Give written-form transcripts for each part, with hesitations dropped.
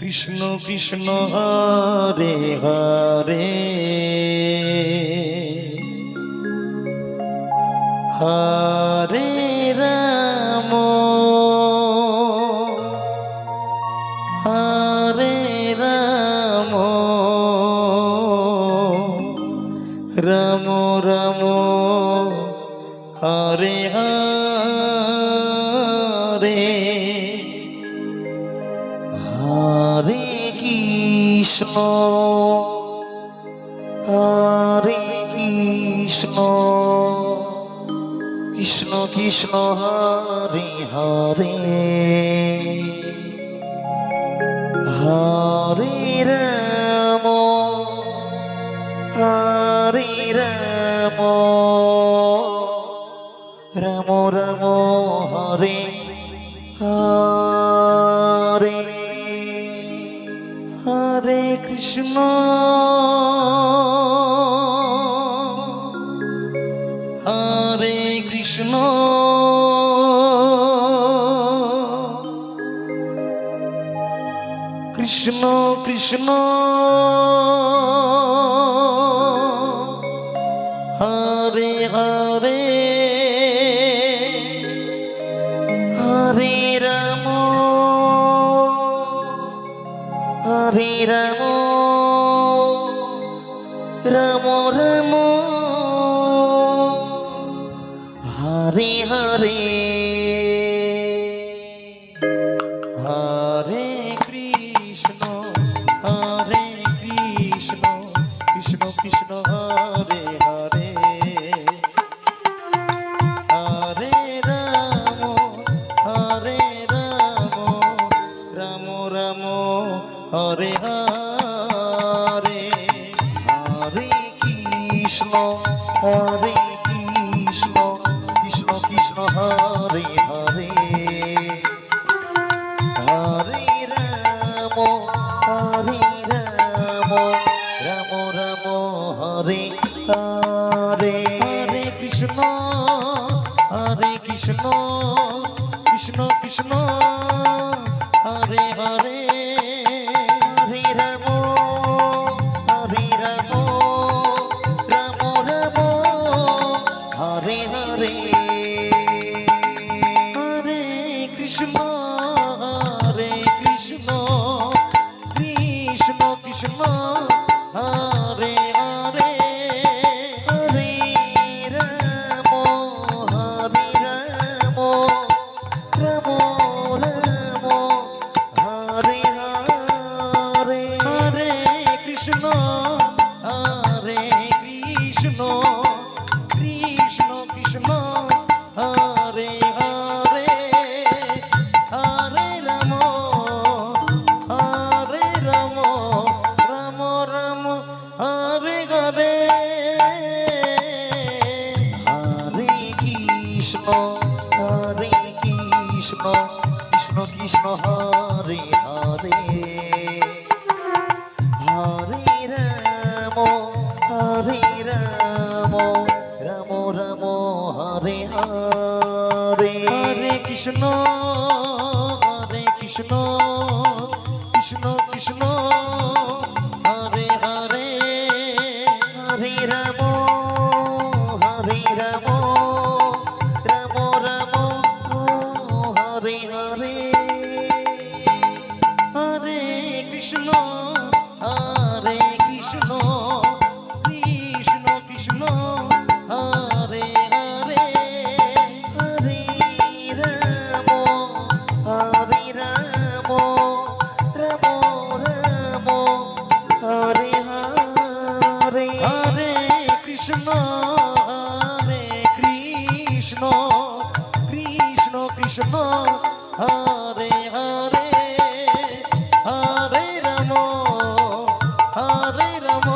Krishna Krishna Hare Hare Hare Ram হরে Ram Ram Ram Hare Hare Hare Krishna হরে Krishna Krishna Krishna Hare Hare Hare Ram হরে Ram Ram Ram Hare Hare Hare Krishna হরে Krishna Krishna Krishna Hare Hare Hare Ram হরে Ram Ram Ram Hare Hare Hare Krishna হরে Krishna Krishna Krishna Hare Hare Hare Ram হরে Ram Ram Ram Hare Hare Hare Krishna হরে Krishna Krishna Krishna Hare Hare Hare Ram হরে Ram Ram Ram Hare Hare Hare Krishna হরে Krishna Krishna Krishna Hare Hare Hare Ram হরে Ram Ram Ram Hare Hare Hare Krishna হরে Krishna Krishna Krishna Hare Hare Hare Ram হরে Ram Ram Ram Hare Hare Hare Krishna হরে Krishna Krishna Krishna Hare Hare Hare Ram Ram Ram Hare Hare Hare Krishna হরে Krishna Krishna Krishna Hare Hare Hare Ram হরে Ram Ram Ram Hare Hare Hare Krishna হরে Krishna Krishna Krishna Hare Hare Hare Ram হরে Ram Ram Ram Hare Hare Hare Krishna হরে Krishna Krishna Krishna Hare Hare Hare Ram হরে Ram Ram Ram Hare Hare Hare Krishna হরে Krishna Krishna Krishna Hare Hare Hare Ram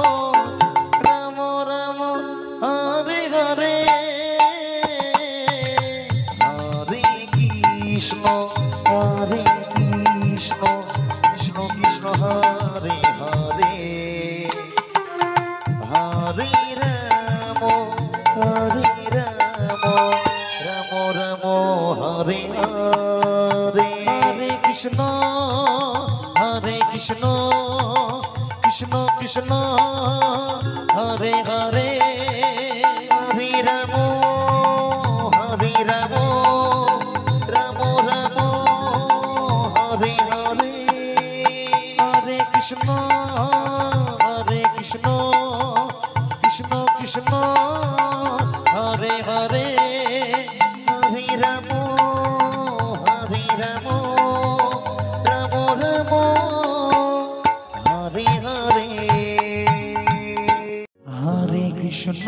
Ram Ram Hare Hare Hare Krishna হরে Krishna Krishna Krishna Hare Hare Hare Ram Ram Ram Hare Hare Hare Krishna হরে Krishna Krishna Krishna Hare Hare Hare Ram হরে Ram Ram Ram Hare Hare Hare Krishna Krishna Krishna Krishna Hare Hare Hare Ram Ram Ram Hare Hare Hare Krishna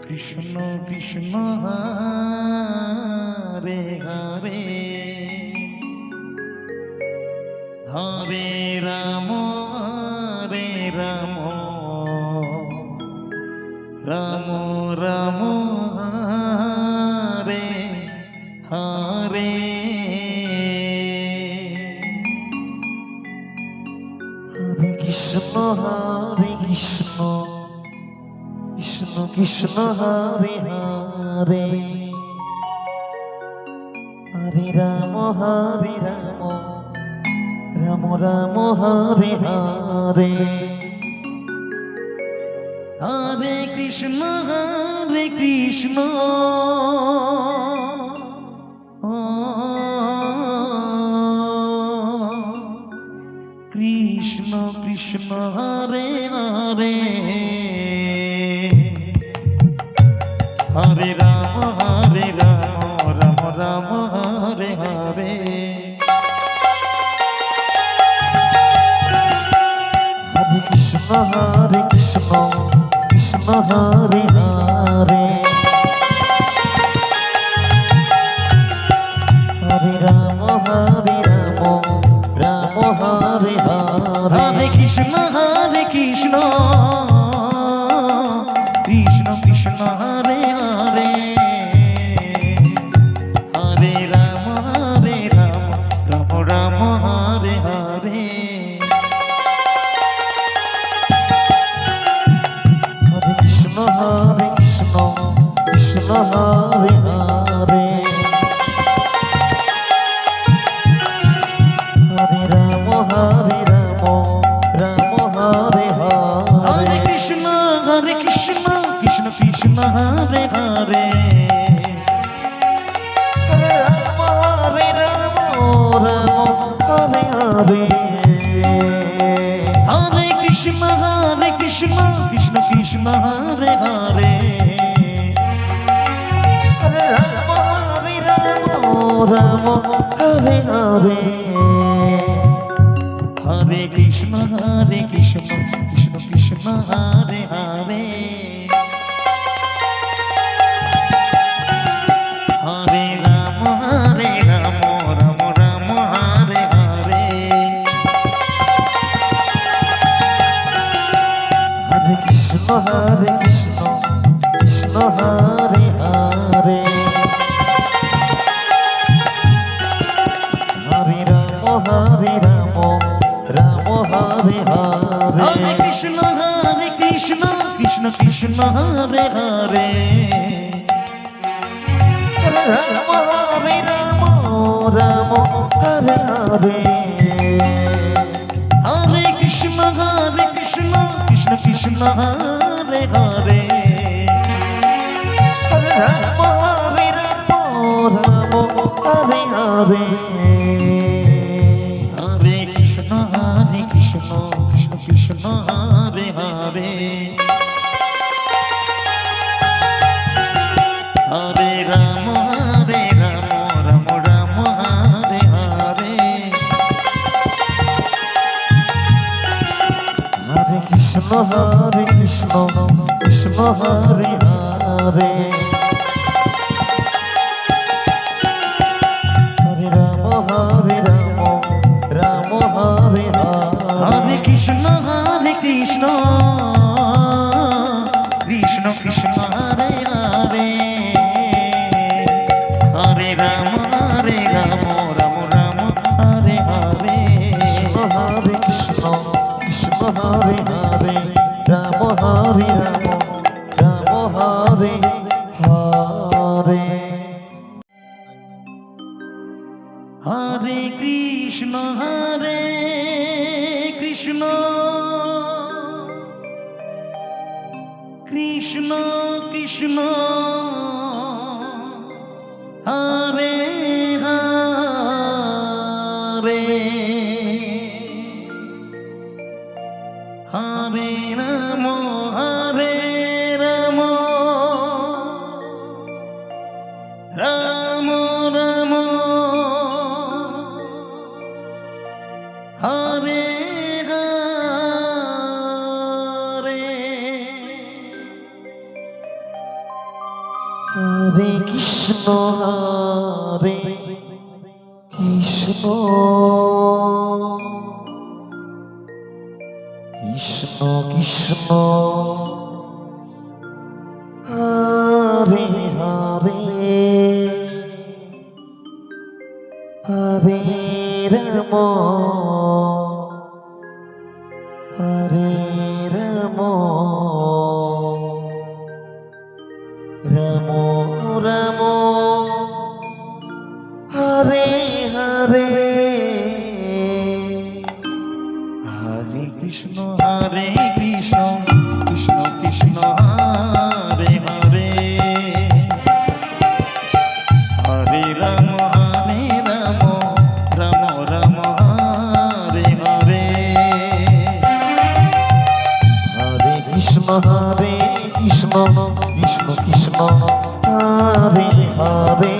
Krishna Krishna Hare Hare Hare Ram Ram Ram Hare Hare Hare Krishna Krishna Krishna Hare Hare Hare Ram Ram Ram Hare Hare Hare Krishna Krishna Krishna Hare Hare Hare Ram Ram Ram Hare Hare Hare Krishna Krishna Hare Hare Hare Ram Ram Hare Hare Hare Krishna Krishna Krishna Hare Hare Hare Ram Ram Ram Hare Hare Hare Krishna Krishna Hare Hare Hare Ram Ram Hare Hare Hare Krishna Krishna Krishna Hare Hare Hare Ram Hare Hare Hare Krishna Krishna Krishna Hare Hare Hare Ram Ram Hare Hare Hare Krishna Krishna Krishna Hare Hare Hare Ram Ram Ram Hare Hare Hare Krishna Krishna Hare Hare Hare Ram Ram Hare Hare Hare Krishna Krishna Krishna Hare Hare Hare Ram Ram Hare Hare Hare Krishna Krishna Krishna Hare Hare Hare Ram Ram Hare Hare Hare Krishna Krishna Krishna Hare Hare Hare Ram Ram Ram Hare Hare Hare Krishna Krishna Hare Hare Hare Ram Ram Hare Hare Krishna Krishna Krishna Hare Hare Hare Ram Ram Ram Hare Hare Hare Krishna Hare Hare Ram Ram Hare Hare Hare Krishna Krishna Krishna Hare Hare Hare Ram Ram Ram Hare Hare Hare Krishna হরে Krishna Krishna Krishna Hare Hare Hare Ram হরে Ram Ram Ram Hare Hare Hare Krishna Krishna Krishna Hare Hare Hare Ram Ram Ram Hare Hare Hare Krishna Krishna Krishna Krishna Hare Hare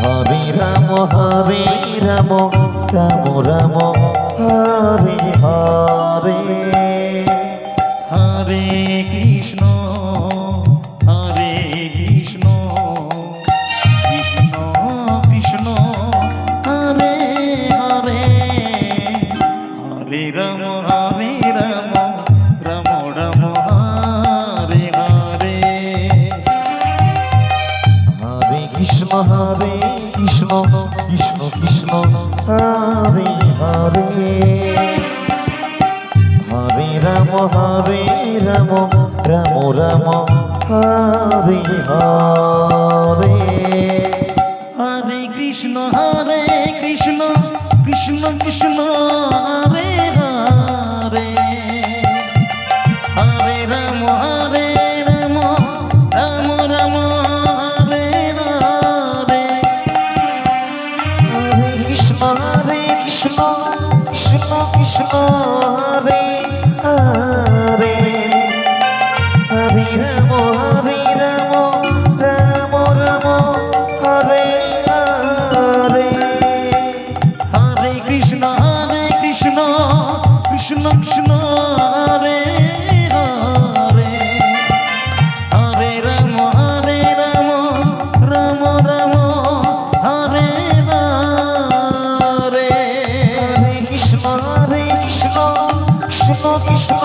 Hare Ram Ram Ram Hare Hare Hare Krishna Krishna Krishna Krishna Hare Hare Hare Ram Ram Ram Hare Hare Hare Krishna Krishna Krishna Krishna Hare Hare Hare Ram Ram Ram Hare Hare Hare Krishna Krishna Krishna Hare Hare Hare Ram Ram Ram Hare Hare Hare Krishna Krishna Krishna Hare Hare Hare Ram Ram Ram Hare Hare Hare Krishna Krishna Krishna Hare Hare Hare Ram Ram Ram Hare Hare Hare Krishna Krishna Krishna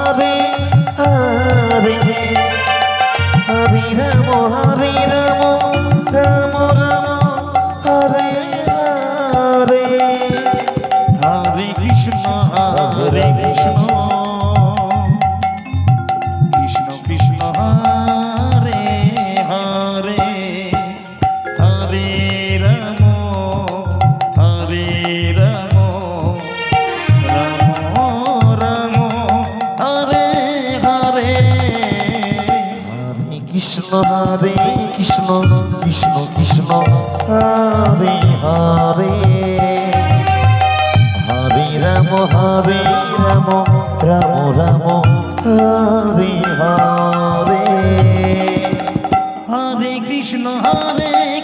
Hare Hare Hare Ram Ram Hare Hare Hare Krishna Krishna Krishna Hare Hare Hare Ram Ram Hare Hare Hare Krishna Krishna Krishna Hare Hare Hare Ram Ram Ram Hare Hare Hare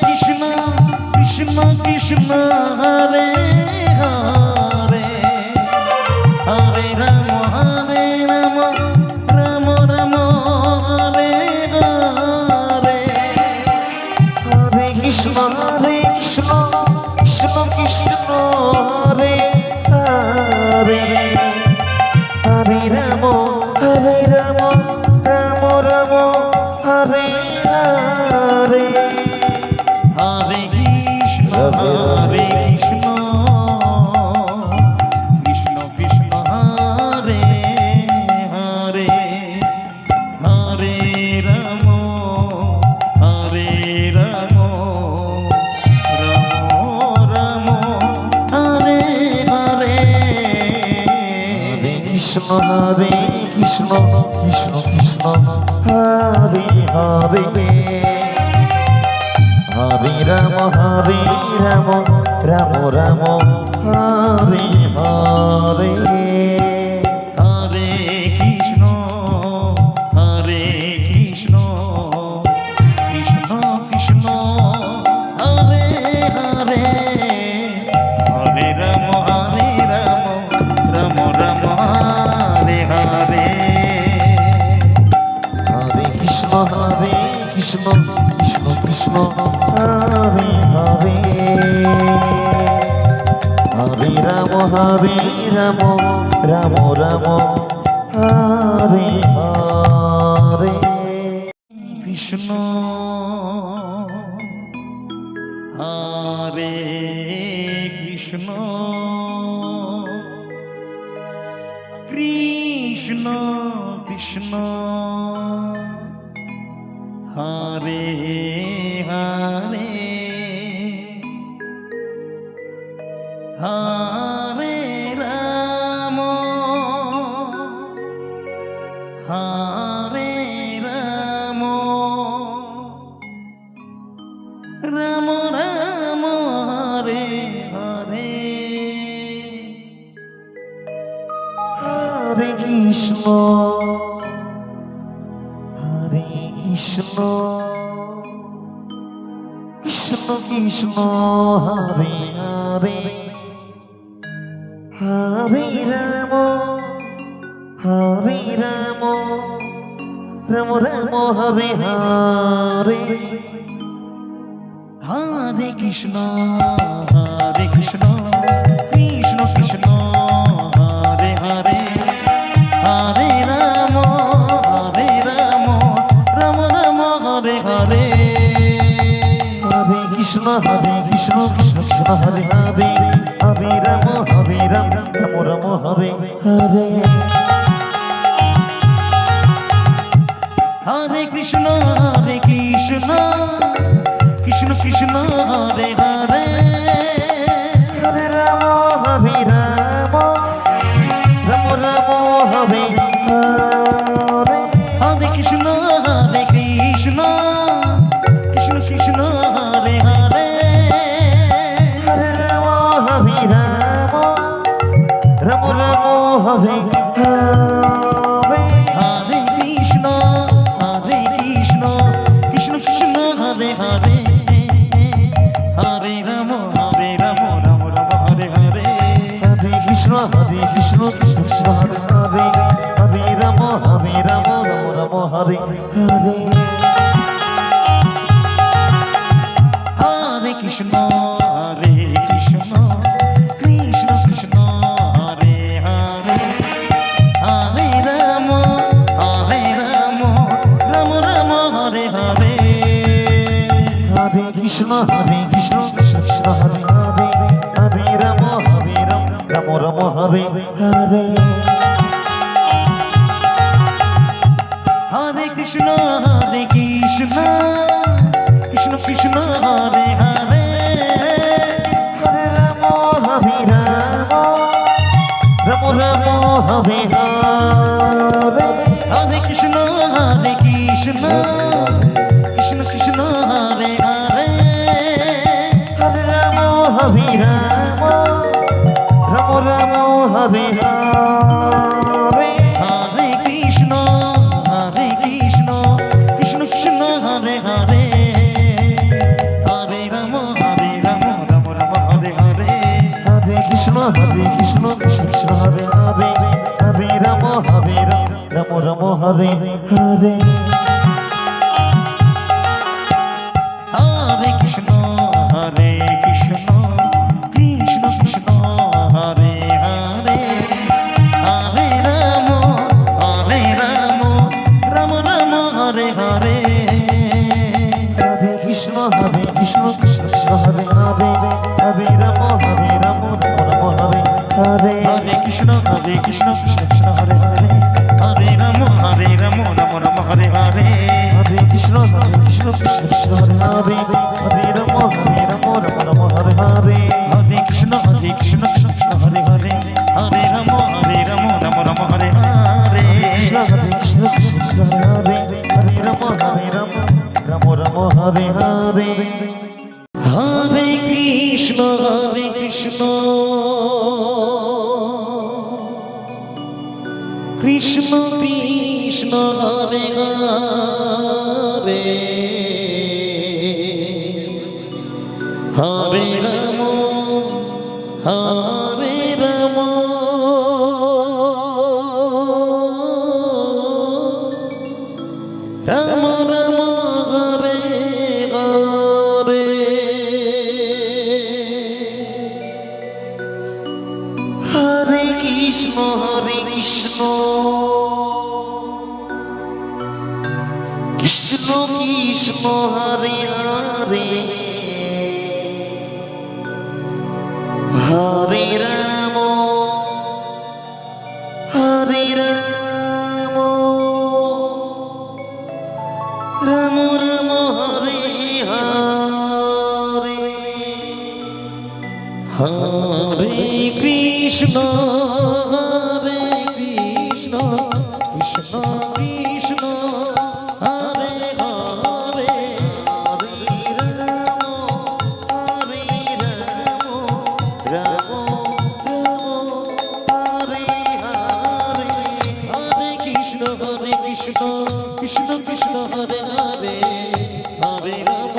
Krishna Krishna Krishna Hare Hare Hare Ram Ram Hare Hare Hare Krishna Krishna Hare Hare Hare Ram Ram Ram Hare Hare Hare Krishna Krishna Krishna Hare Hare Hare Ram হরে Krishna Krishna Krishna Hare Hare Hare Ram Ram Ram Hare Hare Hare Krishna Krishna Krishna Hare Hare Hare Ram Ram Ram Hare Hare Hare Krishna Krishna Krishna Hare Hare Hare Ram Ram Ram Hare Hare Krishna হরে Krishna Krishna Krishna Hare Hare Hare Ram হরে Ram Ram Ram Hare Hare Hare Krishna Krishna Krishna Hare Hare Hare Ram Ram Ram Hare Hare Hare Krishna Krishna Krishna Hare Hare Hare Ram Ram Ram Hare Hare Hare Krishna Krishna Krishna Hare Hare Hare Ram Ram Ram Hare Hare Hare Krishna Krishna Krishna Hare Hare Hare Ram Ram Ram Hare Hare Hare Krishna Krishna Krishna Hare Hare Hare Ram Ram Hare Hare Hare Krishna Krishna Hare Hare Hare Ram Ram Hare Hare Hare Krishna Krishna Krishna Hare Hare Hare Ram Ram Hare Hare Hare Krishna Krishna Krishna Hare Hare Hare Ram Ram Ram Hare Hare Hare Krishna Krishna Hare Hare Hare Ram Ram Hare Hare Hare Krishna Krishna Krishna Hare Hare Hare Ram Ram Hare Hare Hare Krishna Krishna Hare Hare Hare Ram Ram Hare Hare Hare Krishna Krishna Hare Hare Hare Ram Ram Hare Hare Hare Krishna Krishna Hare Hare Hare Ram Ram Hare Hare Hare Krishna Krishna Hare Hare Hare Ram Ram Hare Hare Hare Krishna Krishna Hare Hare Hare Ram Ram Hare Hare Hare Krishna Krishna Hare Hare Hare Ram Ram Hare Hare Hare Krishna Krishna Hare Hare Hare Ram Ram Hare Hare Hare Krishna Krishna Hare Hare Hare Ram Ram Hare Hare Hare Hare Krishna Krishna Krishna Hare Hare Hare Ram হরে Ram Ram Ram Hare Hare Hare Krishna Krishna Krishna Hare Hare Hare Ram Ram Ram Hare Hare Hare Krishna Krishna Krishna Hare Hare Hare Ram Ram Hare Hare Hare Krishna Krishna Krishna Hare Hare Hare Ram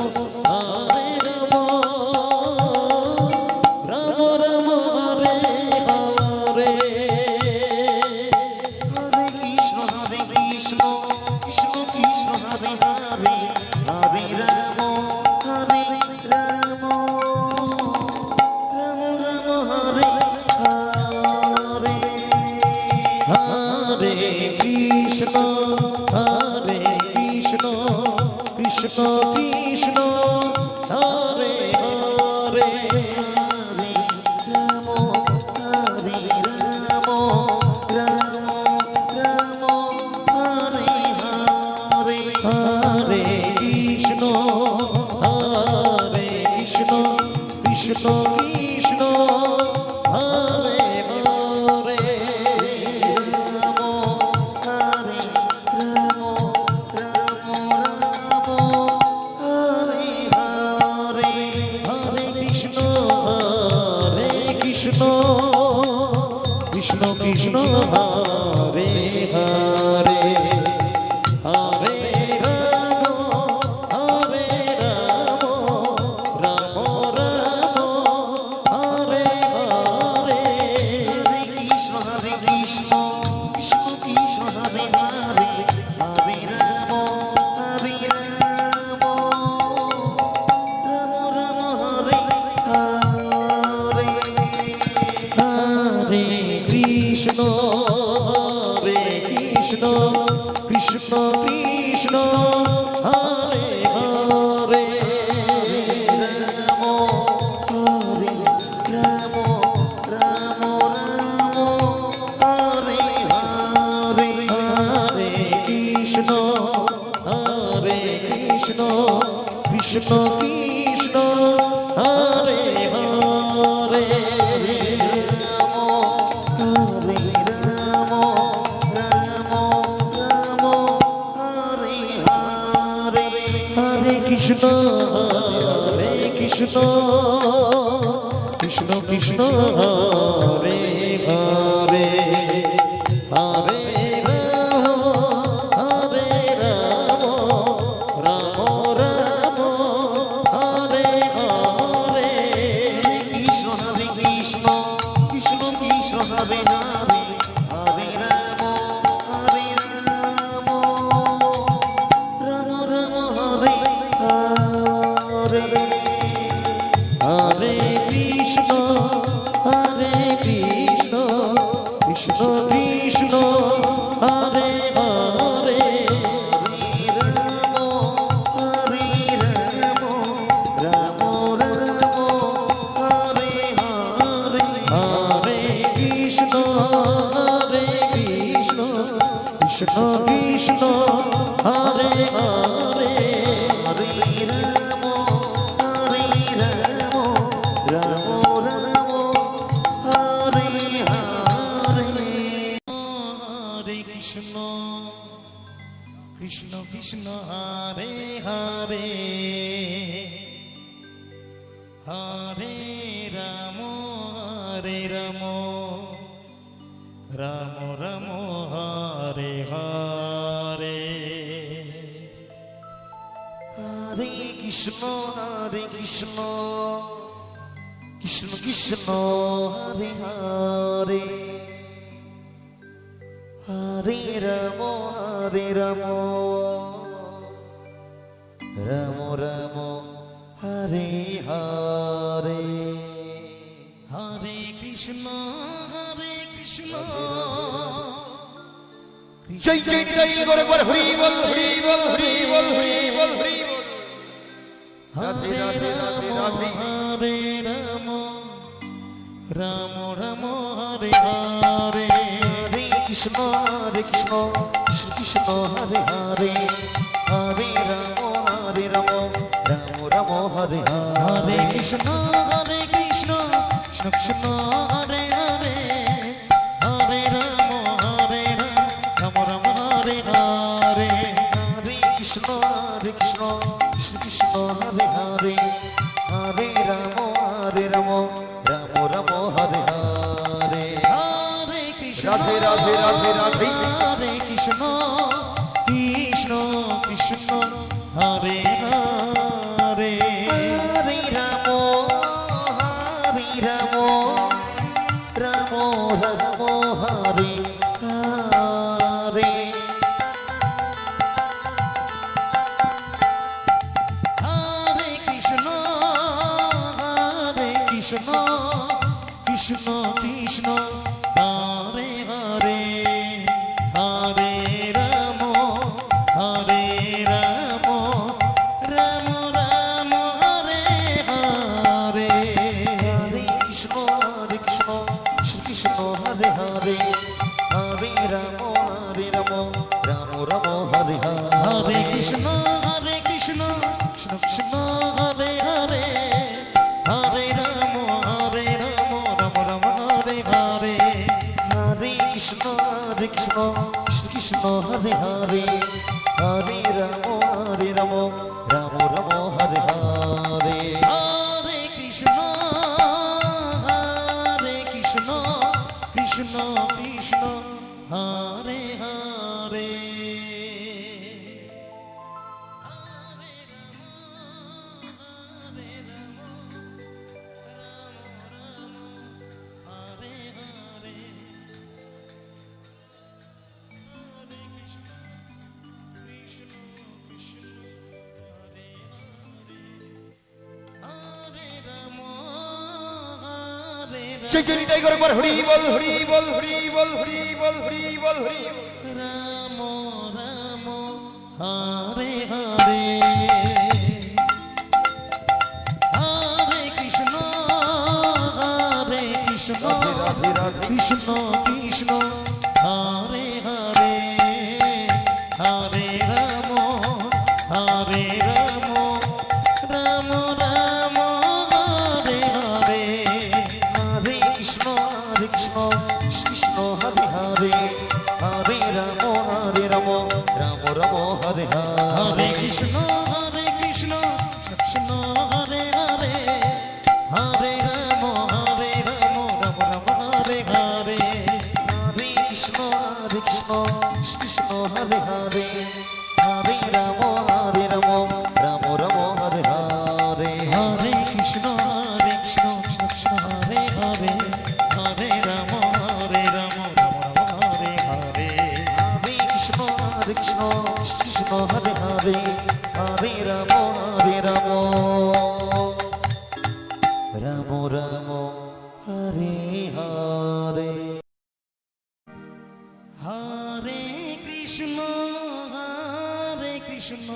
Ram Ram Hare Hare Hare Krishna Krishna Krishna Hare Hare Hare Ram Ram Hare Hare Hare Krishna Krishna Krishna Hare Hare Hare Ram Ram Hare Hare Hare Krishna Krishna Krishna Hare Hare Krishna Krishna Hare Hare Hare Ram Ram Ram Hare Hare Hare Krishna Krishna Krishna Hare Hare Hare Ram Ram Hare Hare Hare Krishna Krishna Krishna Hare Hare Ram Ram Hare Hare Hare Krishna Krishna Krishna Hare Hare Krishna Krishna Krishna Hare Hare Hare Ram Ram Hare Hare Krishna Krishna Krishna Hare Hare Hare Ram Ram Hare Hare Hare Krishna Krishna Krishna Hare Hare Ram Hare Hare Hare Krishna Krishna Krishna Hare Hare Hare Ram Hare Hare Hare Krishna Krishna Hare Hare Ram Ram Ram Hare Hare Hare Krishna Krishna Krishna Hare Hare Hare Ram Ram Ram Hare Hare Hare Krishna জয় জয় Nitai Gour বল Hari বল Hari বল Hari বল Hari বল Hari বল Radhe Radhe Radhe Radhe হরে Ram Ram Ram Hare Hare Hare Krishna Krishna Krishna Hare Hare Hare Ram Ram Ram Hare Hare Hare Krishna Krishna Krishna Hare Hare Hare Ram Ram Ram Hare Hare Hare Krishna Krishna Krishna Hare Hare Hare Ram Ram Ram Hare Hare Hare Krishna Radhe Radhe Radhe Radhe হরে Krishna Krishna Krishna Hare Hare Hare Ram Ram Hare Hare Hare Krishna Krishna Krishna Hare Hare Hare Ram Ram Ram Hare Hare Hare Krishna Krishna Hare Hare Hare Ram Ram Hare Hare Krishna Krishna Krishna Hare Hare Hare Ram Ram Ram Hare Hare Hare Krishna Krishna Krishna Hare Hare Hare Ram Ram Hare Hare Hare Krishna Krishna Krishna Hare Hare জয় জয় Nitai Gour বল Hari বল Hari বল Hari বল Hari বল Hari বল Hari Ram Ram Hare Hare Hare Krishna Radhe Radhe Krishna Krishna Hare Hare Hare Ram Ram Ram Hare Hare Hare Krishna Krishna Hare Hare Hare Ram Ram Hare Hare Hare Krishna Krishna Hare Hare Hare Ram Ram Ram Hare Hare Hare Krishna Krishna Hare Hare Hare Ram Ram Hare Hare Hare Krishna Krishna Hare Hare Hare Ram Ram Hare Hare Hare Krishna Krishna Hare Hare Hare Ram Ram Ram Hare Hare Hare Krishna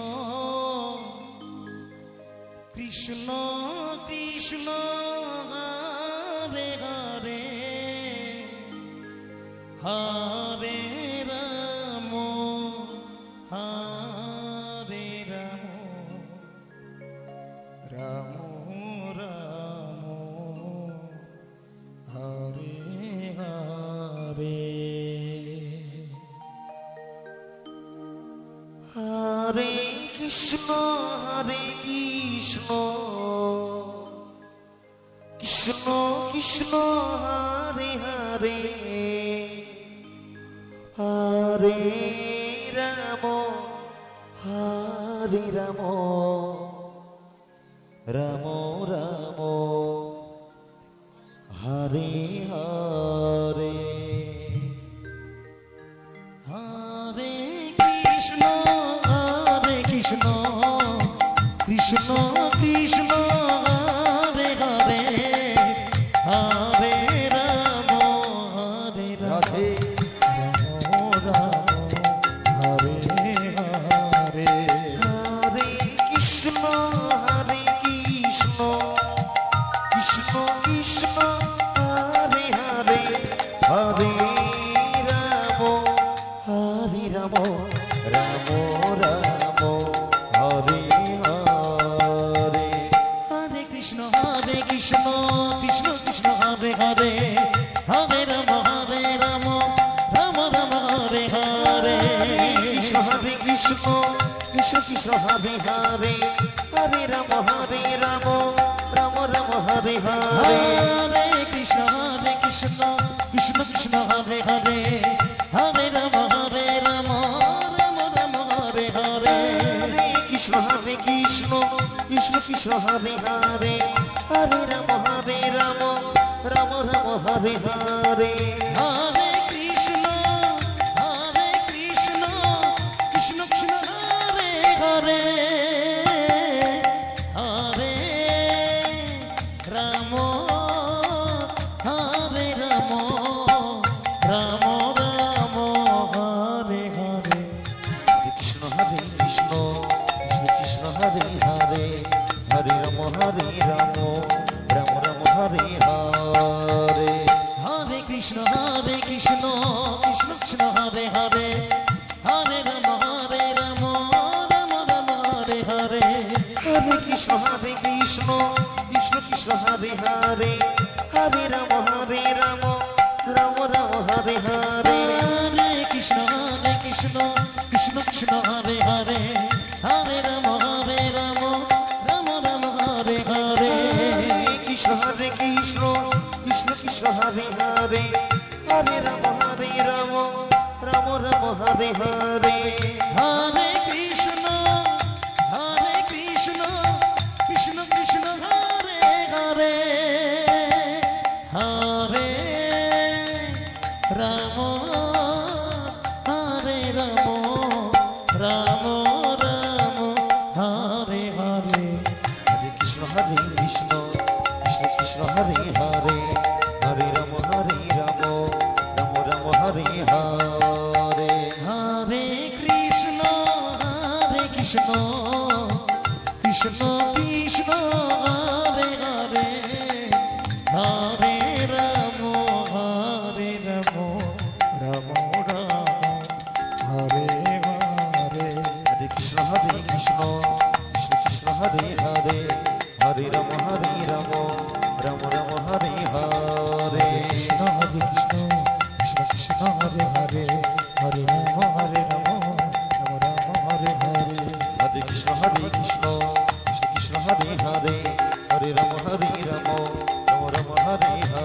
Krishna Krishna Hare Hare Hare Ram Ram Ram Hare Hare Hare Krishna Krishna Krishna Hare Hare Hare Ram হরে Ram Ram Ram Hare Hare Hare Krishna Krishna Krishna Hare Hare Hare Ram হরে Ram Radhe Ram Hare Hare Hare Krishna Krishna Krishna Hare Hare Hare Ram হরে Ram Ram Ram Hare Hare Hare Krishna Krishna Krishna Hare Hare Hare Ram Ram Ram Hare Hare Krishna Krishna Krishna Hare Hare Hare Ram Ram Ram Hare Hare Hare Krishna Krishna Krishna Hare Hare Hare Ram Ram Ram Hare Hare Hare Krishna Krishna Krishna Hare Hare Hare Ram Ram Ram Hare Hare Hare Krishna Krishna Krishna Hare Hare Hare Ram Ram Ram Hare Hare Krishna Krishna Krishna Hare Hare Hare Ram Ram Ram Hare Hare Hare Krishna Krishna Krishna Hare Hare Hare Ram Ram Ram Hare Hare Hare Krishna Krishna Krishna Hare Hare Hare Ram Ram Ram Hare Hare Hare Krishna Krishna Krishna Hare Hare Hare Ram Ram Ram Hare Hare Krishna Krishna Krishna Hare Hare Hare Ram Ram Hare Hare Hare Krishna Krishna Hare Hare Hare Ram Ram Ram Hare Hare Hare Krishna Krishna Krishna Hare Hare Hare Ram Ram Ram Hare Hare Hare Krishna Krishna Krishna Hare Hare Hare Ram Ram Hare Hare Hare Krishna Krishna Krishna Hare Hare Hare Ram Ram Ram Hare Hare Krishna Krishna Krishna Hare Hare Hare Ram Ram Hare Hare Hare Krishna Krishna Krishna Hare Hare Hare Ram Ram Ram Hare Hare